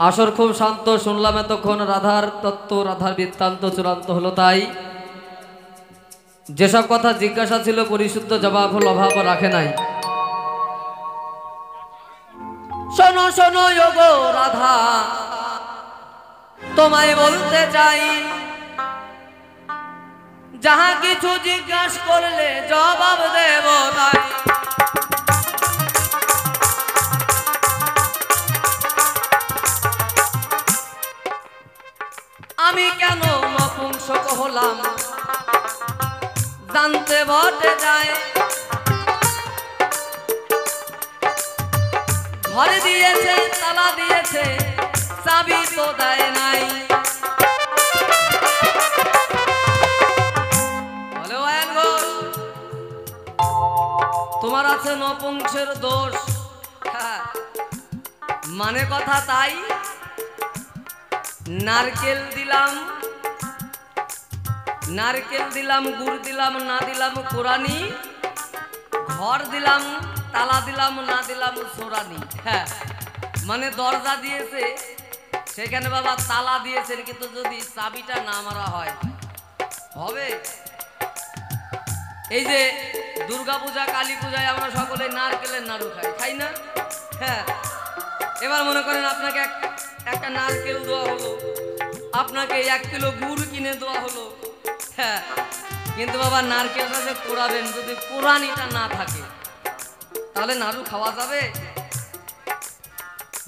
আসর খুব শান্ত, শুনলাম এতক্ষণ রাধার তত্ত্ব, রাধার বৃত্তান্ত চূড়ান্ত হলো। তাই যেসব কথা জিজ্ঞাসা ছিল পরিশুদ্ধ জবাব হল, অভাব রাখে নাই। শোনো শোনো যোগো রাধা, তোমায় বলতে চাই, যাহা কিছু জিজ্ঞাসা করলে জবাব দেব তাই। আমি কেন নপুংসক হলাম জানতে বটে যায়। ঘরে দিয়েছে তালা দিয়েছে, চাবি তো দেয় নাই। বলে আয়ান ঘোষ, তোমার আছে নপুংসের দোষ। হ্যাঁ, মানে কথা তাই। নারকেল দিলাম, গুড় দিলাম, না দিলাম কোরআনি, ঘর দিলাম, তালা দিলাম, না দিলাম সোরানি। হ্যাঁ, মানে দরজা দিয়েছে সেখানে বাবা তালা দিয়েছেন, কিন্তু যদি চাবিটা না মারা হয় হবে? এই যে দুর্গা পূজা, কালী পূজায় আমরা সকলে নারকেলের নাড়ু খাই না? হ্যাঁ, এবার মনে করেন আপনাকে একটা নারকেল দেওয়া হলো, আপনাকে 1 কিলো গুড় কিনে দেওয়া হলো। হ্যাঁ, কিন্তু বাবা নারকেলটা যে কোরাবেন, যদি কোরআনিটা না থাকে তাহলে নাড়ু খাওয়া যাবে?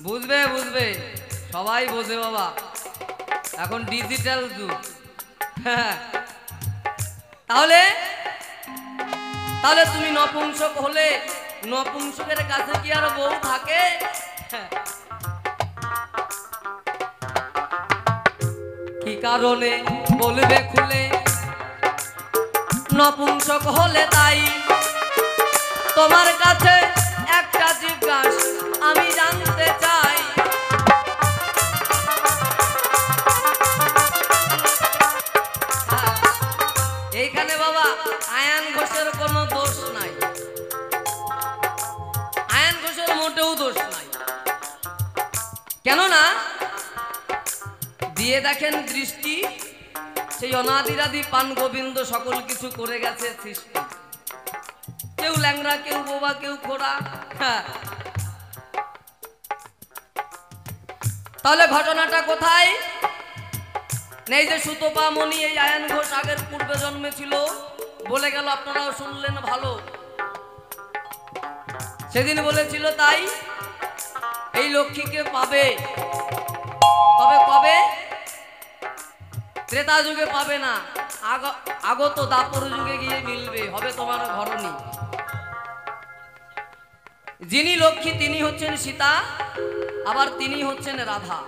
বুঝবে, সবাই বোঝে বাবা, এখন ডিজিটাল যুগ। হ্যাঁ, তাহলে তুমি নপুংসক হলে, নপুংসকের কাছে কি আর বউ থাকে? হ্যাঁ, কি কারণে বলবে খুলে, নপুংসক হলে তাই। তোমার কাছে একটা জিজ্ঞাসা আমি জানতে চাই। এইখানে বাবা আয়ান ঘোষের কোনো দোষ নাই, আয়ান ঘোষের মোটেও দোষ নাই। কেননা দিয়ে দেখেন দৃষ্টি, সেই অনাদিরাদি পান গোবিন্দ সকল কিছু করে গেছে সৃষ্টি। কেউ ল্যাংড়া, কেউ বোবা, কেউ খোড়া। হ্যাঁ, তাহলে ঘটনাটা কোথায়? নেই যে সুতপা মণি এই আয়ান ঘোষ আগের পূর্বে জন্মে ছিল, বলে গেল, আপনারাও শুনলেন ভালো। সেদিন বলেছিল তাই এই লক্ষ্মীকে পাবে, তবে কবে? ত্রেতা যুগে পাবে না, আগত দাপর যুগে গিয়ে মিলবে, হবে তোমার ঘরণী। যিনি লক্ষ্মী তিনি হচ্ছেন সীতা, আবার তিনি হচ্ছেন রাধা।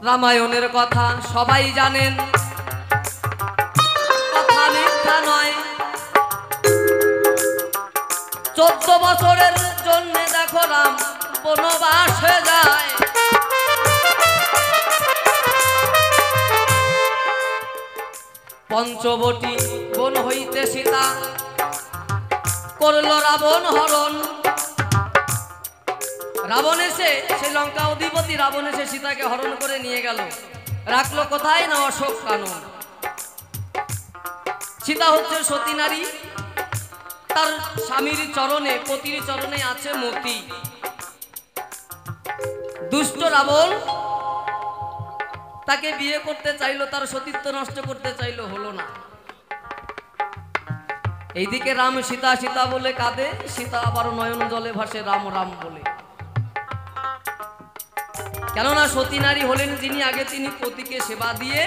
রামায়ণের কথা সবাই জানেন, কথা মিথ্যা নয়। 14 বছরের জন্য দেখো রাম বনবাসে যায়। পঞ্চবটী বন হইতে সীতা করল রাবণ হরণ। রাবণ এসে, সে লঙ্কা অধিপতি রাবণ এসে সীতাকে হরণ করে নিয়ে গেল, রাখলো কোথায় না অশোক কানন। সীতা হচ্ছে সতী নারী, তার স্বামীর চরণে, পতির চরণে আছে মতি। দুষ্ট রাবণ তাকে বিয়ে করতে চাইলো, তার সতীত্ব নষ্ট করতে চাইলো, হলো না। এইদিকে রাম সীতা সীতা বলে কাঁদে, সীতা আবার নয়ন জলে ভাসে রাম রাম বলে। কেননা সতী নারী হলেন যিনি, আগে তিনি পতিকে সেবা দিয়ে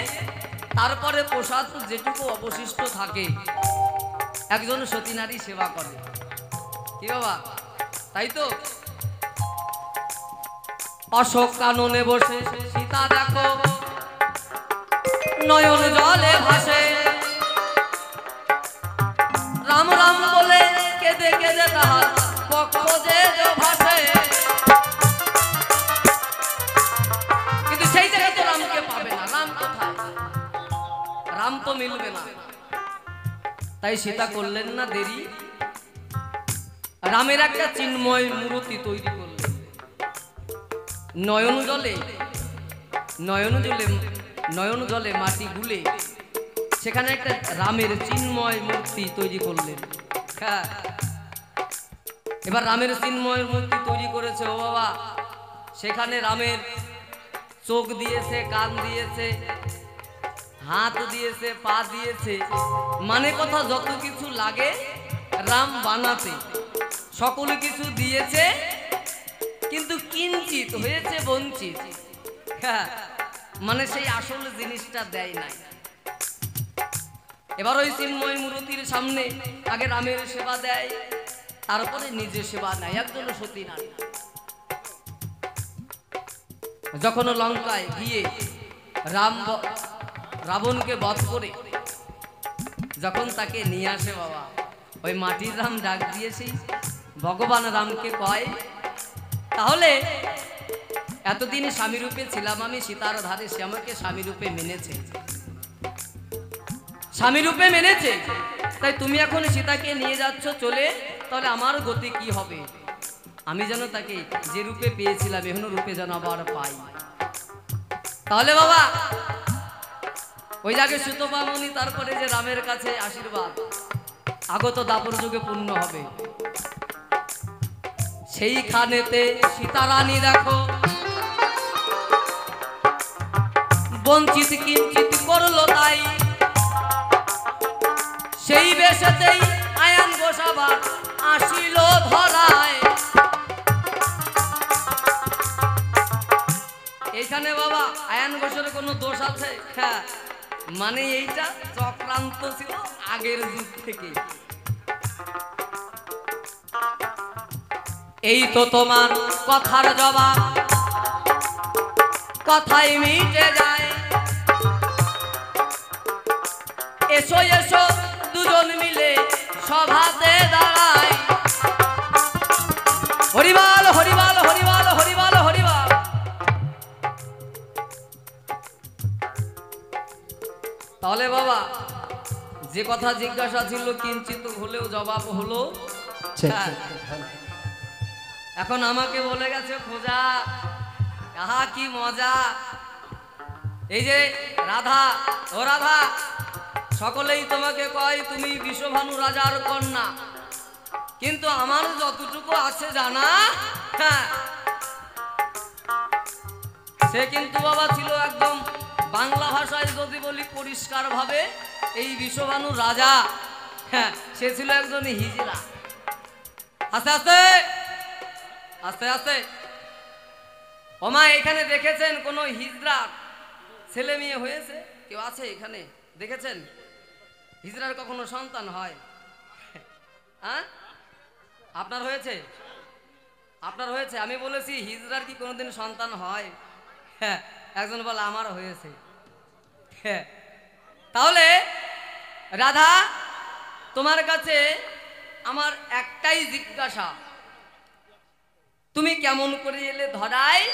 তারপরে প্রসাদ যেটুকু অবশিষ্ট থাকে একজন সতী নারী সেবা করে। কি বাবা, তাই তো? অশোক কাননে বসে সীতা দেখো নয়ন জলে ভাসে, রাম রাম বলে কেঁদে কেঁদে তাহার পক্ষ যে ভাসে। কিন্তু সেই জায়গায় তো রামকে পাবে না, রাম কোথায়? রাম তো মিলবে না। তাই সীতা করলেন না দেরি, রামের একটা চিন্ময় মূর্তি তৈরি করলেন। নয়ন জলে নয়ন জলে মাটি গুলে সেখানে একটা রামের চিন্ময় মূর্তি তৈরি করলেন। হ্যাঁ, এবার রামের চিন্ময় মূর্তি তৈরি করেছে। ও বাবা, সেখানে রামের চোখ দিয়েছে, কান দিয়েছে, হাত দিয়েছে, পা দিয়েছে, মানে কথা যত কিছু লাগে রাম বানাতে সকল কিছু দিয়েছে, কিন্তু কিঞ্চিত হয়েছে বঞ্চিত। হ্যাঁ, মানে সেই আসল জিনিসটা দেয় নাই। এবার ওই চিন্ময় মূর্তির সামনে আগে রামের সেবা দেয়, তারপরে নিজে সেবা নেয় একজন সতী নারী। যখন লঙ্কায় গিয়ে রাবণকে বধ করে যখন তাকে নিয়ে আসে বাবা, ওই মাটির রাম ডাক দিয়েছি ভগবান রামকে কয়, তাহলে এতদিন স্বামী রূপে ছিলাম আমি সীতার ধারে, সে আমাকে স্বামী রূপে মেনেছে, স্বামী রূপে মেনেছে, তাই তুমি এখন সীতাকে নিয়ে যাচ্ছ চলে, তাহলে আমার গতি কি হবে? আমি যেন তাকে যে রূপে পেয়েছিলাম এখনো রূপে যেন আবার পাই। তাহলে বাবা ওই জায়গায় সুতপামনি তারপরে যে রামের কাছে আশীর্বাদ, আগত দাপর যুগে পূর্ণ হবে। সেইখানেতে সীতারানী দেখো বঞ্চিত কিঞ্চিত করলো তাই, সেই বেশেতেই আয়ান গোসাবার আসিল ধরায়। এইখানে বাবা আয়ান ঘোষের কোনো দোষ আছে? হ্যাঁ, মানে এইটা চক্রান্ত ছিল আগের যুগ থেকে। এই তো তোমার কথার জবাব, কথাই মিটে যায়। এসো এসো দুজন মিলে সভাতে দাঁড়ায়। হরিবাল হরিবাল হরিবাল হরিবাল হরিবাল। তাহলে বাবা যে কথা জিজ্ঞাসা ছিল কিঞ্চিত হলেও জবাব হলো। এখন আমাকে বলে গেছে খোঁজা, আহা কি মজা। এই যে রাধা, ও রাধা, সকলেই তোমাকে কয় তুমি বিশ্বভানু রাজার কন্যা, কিন্তু আমার যতটুকু আছে জানা, হ্যাঁ, সে কিন্তু বাবা ছিল একদম বাংলা ভাষায় যদি বলি পরিষ্কার ভাবে, এই বিশ্বভানু রাজা, হ্যাঁ, সে ছিল একজন হিজড়া। আস্তে আস্তে আস্তে আস্তে ওমা এখানে দেখেছেন কোন হিজড়া ছেলে মেয়ে হয়েছে? কেউ আছে এখানে দেখেছেন হিজড়ার কখনো সন্তান হয়? হ্যাঁ, আপনার হয়েছে? আপনার হয়েছে? আমি বলেছি হিজড়ার কি কোনোদিন সন্তান হয়? হ্যাঁ, একজন বলে আমার হয়েছে। হ্যাঁ, তাহলে রাধা তোমার কাছে আমার একটাই জিজ্ঞাসা, তুমি কেমন করে এলে ধরায়?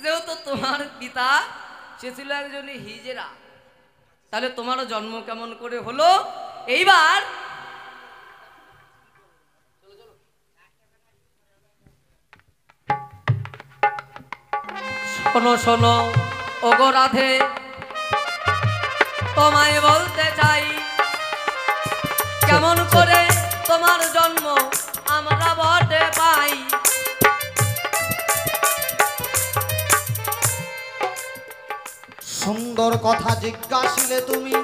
যেহেতু তোমার পিতা সে ছিল একজন হিজড়া, তাহলে তোমারও জন্ম কেমন করে হলো? এইবার শোনো শোনো ওগো রাধে, তোমায় বলতে চাই কেমন করে তোমার জন্ম আমরা বটে পাই। সুন্দর কথা জিজ্ঞাসিলে তুমি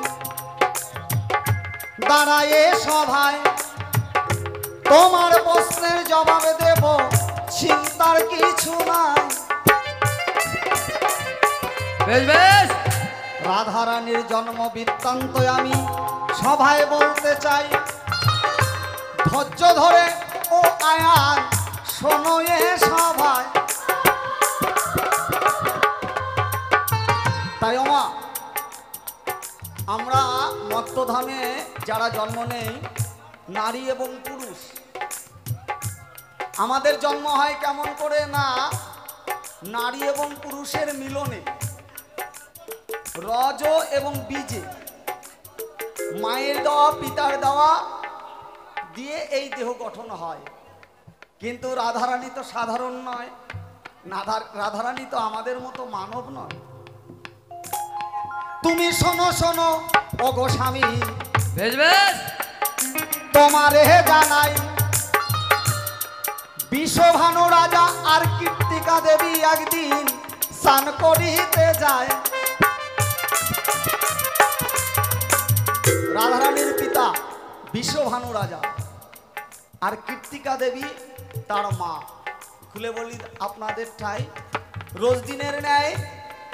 দাঁড়ায়ে সভায়, তোমার প্রশ্নের জবাব দেব, চিন্তার কিছু নাই। বেশ বেশ। রাধারানীর জন্ম বৃত্তান্ত আমি সভায় বলতে চাই, ধৈর্য ধরে ও আয়ান শোনো এ সভায়। তাই ওমা, আমরা মত্তধামে যারা জন্ম নেই, নারী এবং পুরুষ, আমাদের জন্ম হয় কেমন করে না নারী এবং পুরুষের মিলনে, রজ এবং বীজে, মায়ের দেওয়া পিতার দেওয়া দিয়ে এই দেহ গঠন হয়। কিন্তু রাধারানী তো সাধারণ নয়, রাধারানী তো আমাদের মতো মানব নয়। তুমি শোনো শোনো ওগো স্বামী, বেশ বেশ। তোমারে জানাই, বিশ্বভানু রাজা আর কীর্তিকা দেবী একদিন স্নান করিতে যায়। রাধারানীর পিতা বিশ্বভানু রাজা আর কীর্তিকা দেবী তার মা। খুলে বলি আপনাদের ঠাই, রোজ দিনের ন্যায়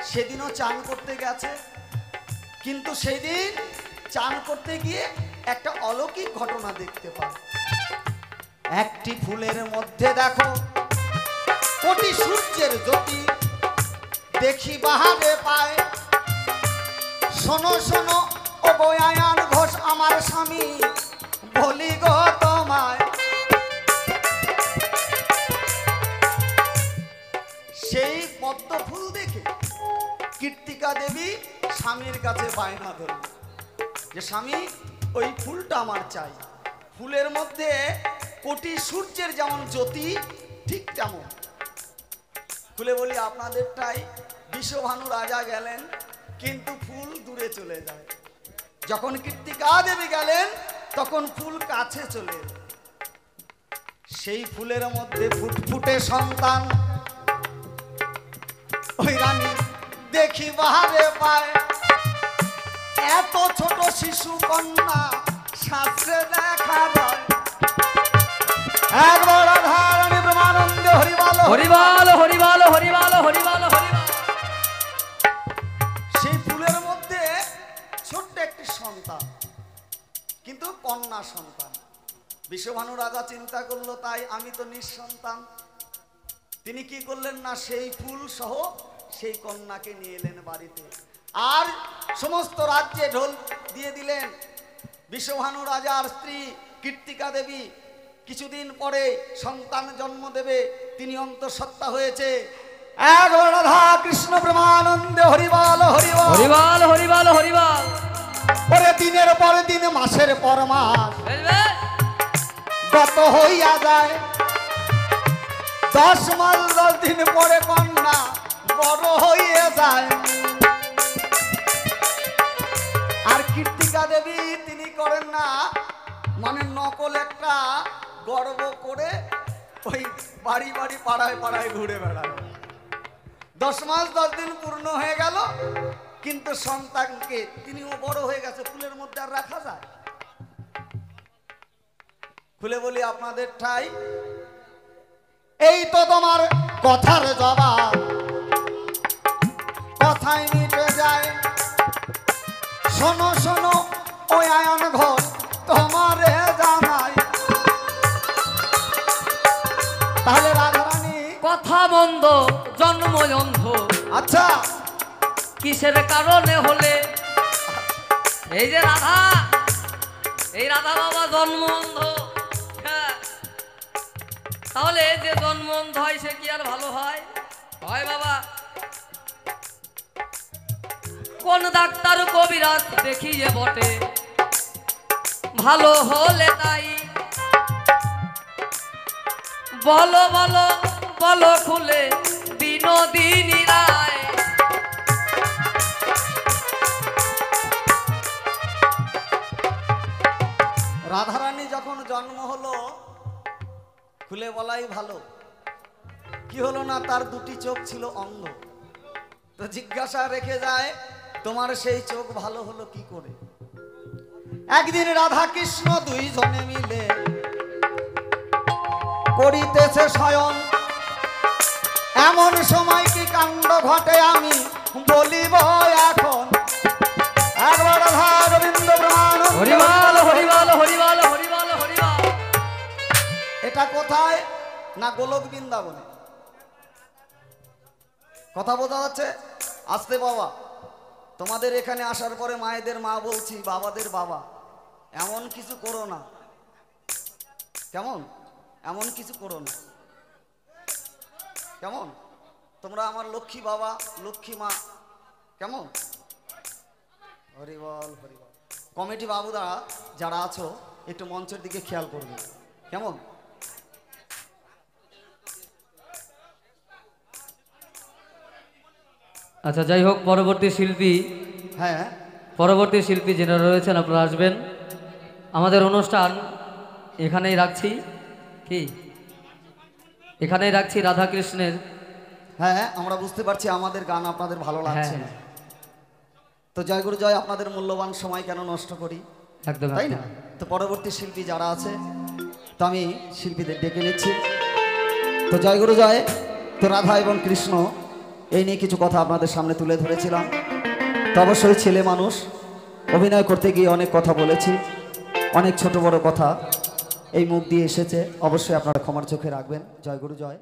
সেদিনও চান করতে গেছে, কিন্তু সেদিন চান করতে গিয়ে একটা অলৌকিক ঘটনা দেখতে পায়। একটি ফুলের মধ্যে দেখো কোটি সূর্যের জ্যোতি দেখি বাহারে পায়। শোনো শোনো ও বয়ান ঘোষ আমার স্বামী, বলি গো তোমায়, সেই পদ্ম ফুল দেখে কীর্তিকা দেবী স্বামীর কাছে বায়না ধরল যে স্বামী ওই ফুলটা আমার চাই। ফুলের মধ্যে কোটি সূর্যের যেমন জ্যোতি ঠিক তেমন। খুলে বলি আপনাদেরটাই, বিশ্বভানু রাজা গেলেন কিন্তু ফুল দূরে চলে যায়। যখন কীর্তিকা দেবী গেলেন তখন ফুল কাছে চলে এলো। সেই ফুলের মধ্যে ফুটফুটে সন্তান ওই রানী দেখি বাহারে পায়। এত ছোট শিশু কন্যা শাস্ত্রে দেখা যায়। একবার রাধারানী ব্রহ্মানন্দে হরিবাল হরিবাল হরিবাল হরিবাল হরিবাল হরিবাল। সেই ফুলের মধ্যে ছোট্ট একটি সন্তান, কিন্তু কন্যা সন্তান। বিশ্বভানু রাজা চিন্তা করলো, তাই আমি তো নিঃসন্তান। তিনি কি করলেন না, সেই ফুল সহ সেই কন্যাকে নিয়ে এলেন বাড়িতে, আর সমস্ত রাজ্যে ঢোল দিয়ে দিলেন। বিশ্বভানু রাজার স্ত্রী কীর্তিকা দেবী কিছুদিন পরে সন্তান জন্ম দেবে, তিনি অন্তঃসত্ত্বা হয়েছে। এক রাধা কৃষ্ণ প্রেমানন্দে হরিবাল হরিবাল হরিবাল হরিবাল হরিবাল। ওরে দিনের পর দিন মাসের পর মাস বেশ বেশ। গত হইয়া যায়। 10 মাস 10 দিন পরে কন্যা বড় হয়ে যায়। আর কীর্তিকা দেবী তিনি করেন না, মানে নকল একটা গর্ব করে ওই বাড়ি বাড়ি পাড়ায় পাড়ায় ঘুরে বেড়ায়। 10 মাস 10 দিন পূর্ণ হয়ে গেল, কিন্তু সন্তানকে, তিনিও বড় হয়ে গেছে, ফুলের মধ্যে আর রাখা যায়? খুলে বলি আপনাদের ঠাই, এই তো তোমার কথার জবাব, কথাই মিটে যায়। শোনো শোনো ওই আয়ন ঘর তোমারে জানাই। তাহলে রাধারানী কথা বন্ধ জন্ম অন্ধ, আচ্ছা কিসের কারণে হলে? এই যে রাধা, এই রাধা বাবা জন্ম অন্ধ। হ্যাঁ, তাহলে যে জন্ম অন্ধ হয় সে কি আর ভালো হয়? হয় বাবা। কোন ডাক্তার কবিরাজ দেখিয়ে বটে, ভালো হলে তাই বলো বলো বলো খুলে বিনোদিনী রায়। রাধারানী যখন জন্ম হলো, খুলে বলাই ভালো, কি হলো না, তার দুটি চোখ ছিল অন্ধ। তো জিজ্ঞাসা রেখে যায়, তোমার সেই চোখ ভালো হলো কি করে? একদিন রাধা কৃষ্ণ দুইজনে মিলে করিতেছে শয়ন, এমন সময় কি কাণ্ড ঘটে আমি বলিব এখন। একবার রাধা গোবিন্দ ব্রহ্মানন্দ। হরিবল হরিবল হরিবল হরিবল হরিবল। এটা কোথায়? না গোলক বৃন্দাবনে। কথা বোঝা যাচ্ছে? আসতে বাবা, তোমাদের এখানে আসার পরে মায়েদের মা বলছি, বাবাদের বাবা, এমন কিছু করো না। কেমন? এমন কিছু করো না। কেমন? তোমরা আমার লক্ষ্মী বাবা, লক্ষ্মী মা। কেমন? হরিবল হরিবল। কমিটি বাবুরা যারা আছো একটু মঞ্চের দিকে খেয়াল করবে। কেমন? আচ্ছা, যাই হোক, পরবর্তী শিল্পী, হ্যাঁ, পরবর্তী শিল্পী যারা রয়েছেন আপনারা আসবেন। আমাদের অনুষ্ঠান এখানেই রাখছি, কি এখানেই রাখছি রাধাকৃষ্ণের। হ্যাঁ, আমরা বুঝতে পারছি আমাদের গান আপনাদের ভালো লাগছে না। তো জয় গুরু জয়, আপনাদের মূল্যবান সময় কেন নষ্ট করি, একদম তাই না? তো পরবর্তী শিল্পী যারা আছে, তো আমি শিল্পীদের ডেকে নিচ্ছি। তো জয় গুরু জয়। তো রাধা এবং কৃষ্ণ এই নিয়ে কিছু কথা আপনাদের সামনে তুলে ধরেছিলাম। তো অবশ্যই ছেলে মানুষ, অভিনয় করতে গিয়ে অনেক কথা বলেছি, অনেক ছোট বড় কথা এই মুখ দিয়ে এসেছে, অবশ্যই আপনারা ক্ষমার চোখে রাখবেন। জয় গুরু জয়।